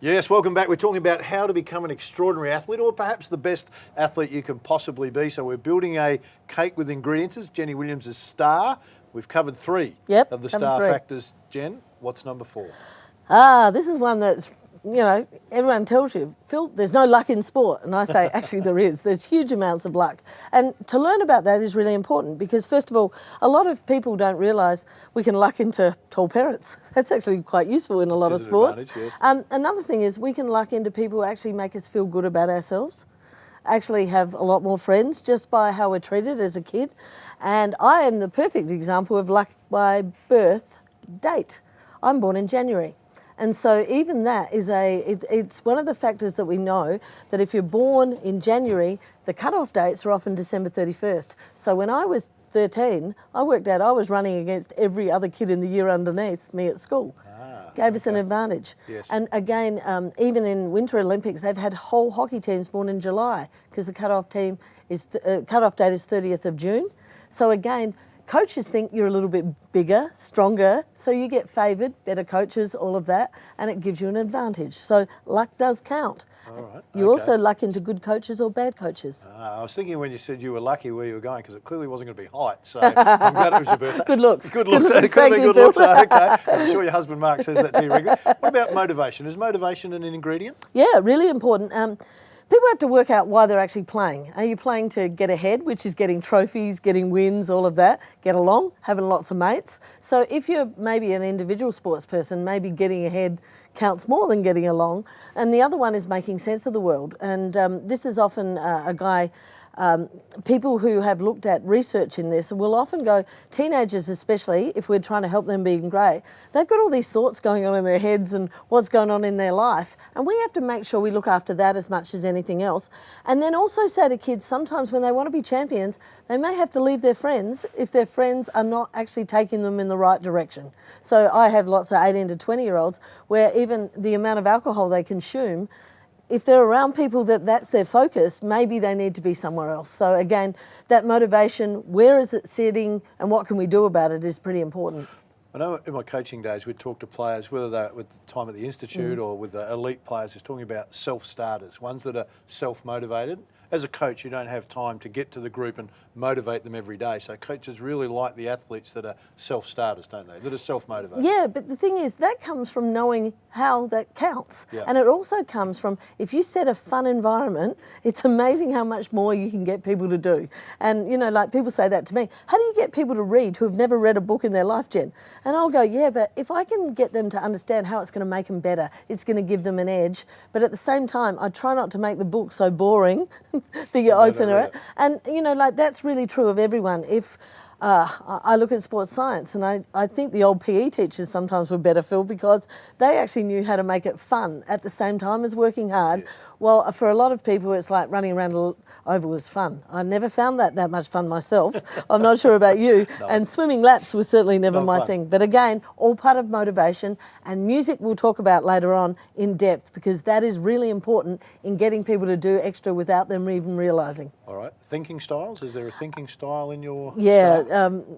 Yes, welcome back. We're talking about how to become an extraordinary athlete, or perhaps the best athlete you can possibly be. So we're building a cake with ingredients. Jenny Williams' star. We've covered three of the star factors. Jen, what's number 4? This is one that's, everyone tells you, Phil, there's no luck in sport. And I say, actually there is. There's huge amounts of luck. And to learn about that is really important because, first of all, a lot of people don't realise we can luck into tall parents. That's actually quite useful in a lot of sports. Yes. Another thing is we can luck into people who actually make us feel good about ourselves, actually have a lot more friends just by how we're treated as a kid. And I am the perfect example of luck by birth date. I'm born in January. And so even that is it's one of the factors that we know that if you're born in January, the cut-off dates are often December 31st. So when I was 13, I worked out I was running against every other kid in the year underneath me at school. Gave us an advantage. Yes. And again, even in Winter Olympics, they've had whole hockey teams born in July because the cut-off date is 30th of June. So again, coaches think you're a little bit bigger, stronger, so you get favoured, better coaches, all of that, and it gives you an advantage. So luck does count. All right. You also luck into good coaches or bad coaches. I was thinking when you said you were lucky where you were going, because it clearly wasn't going to be height, so I'm glad it was your birthday. Good looks. Good looks. It could be good looks. Okay. I'm sure your husband Mark says that to you regularly. What about motivation? Is motivation an ingredient? Yeah, really important. People have to work out why they're actually playing. Are you playing to get ahead, which is getting trophies, getting wins, all of that, get along, having lots of mates? So if you're maybe an individual sports person, maybe getting ahead counts more than getting along. And the other one is making sense of the world. And this is often a guy, people who have looked at research in this will often go, teenagers especially, if we're trying to help them be great, they've got all these thoughts going on in their heads and what's going on in their life. And we have to make sure we look after that as much as anything else. And then also say to kids, sometimes when they want to be champions, they may have to leave their friends if their friends are not actually taking them in the right direction. So I have lots of 18 to 20-year-olds where even the amount of alcohol they consume, if they're around people that's their focus, maybe they need to be somewhere else. So again, that motivation, where is it sitting and what can we do about it is pretty important. I know in my coaching days we'd talk to players, whether they're with the time at the Institute or with the elite players, who's talking about self-starters, ones that are self-motivated. As a coach, you don't have time to get to the group and motivate them every day. So coaches really like the athletes that are self-starters, don't they? That are self-motivated. Yeah, but the thing is, that comes from knowing how that counts. Yeah. And it also comes from, if you set a fun environment, it's amazing how much more you can get people to do. And, like people say that to me, how do you get people to read who have never read a book in their life, Jen? And I'll go, yeah, but if I can get them to understand how it's going to make them better, it's going to give them an edge. But at the same time, I try not to make the book so boring that you open it. And, that's really true of everyone. If I look at sports science, and I think the old PE teachers sometimes were better, Phil, because they actually knew how to make it fun at the same time as working hard. Yeah. Well, for a lot of people, it's like running around an oval was fun. I never found that much fun myself. I'm not sure about you. No. And swimming laps was certainly never my thing. But again, all part of motivation, and music we'll talk about later on in depth, because that is really important in getting people to do extra without them even realising. All right. Thinking styles? Is there a thinking style in your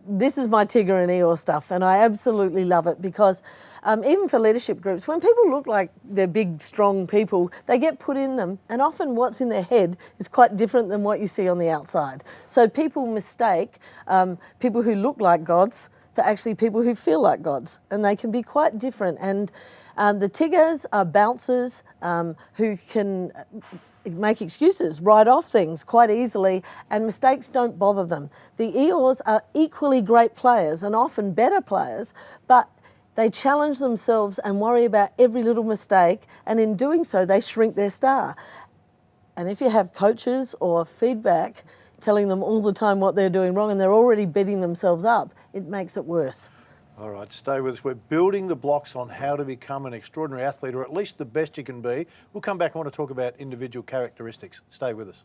this is my Tigger and Eeyore stuff, and I absolutely love it because even for leadership groups, when people look like they're big, strong people, they get put in them, and often what's in their head is quite different than what you see on the outside. So people mistake people who look like gods for actually people who feel like gods, and they can be quite different. And the Tiggers are bouncers who can make excuses, write off things quite easily, and mistakes don't bother them. The Eeyores are equally great players and often better players, but they challenge themselves and worry about every little mistake, and in doing so, they shrink their star. And if you have coaches or feedback telling them all the time what they're doing wrong and they're already beating themselves up, it makes it worse. All right, stay with us. We're building the blocks on how to become an extraordinary athlete, or at least the best you can be. We'll come back. I want to talk about individual characteristics. Stay with us.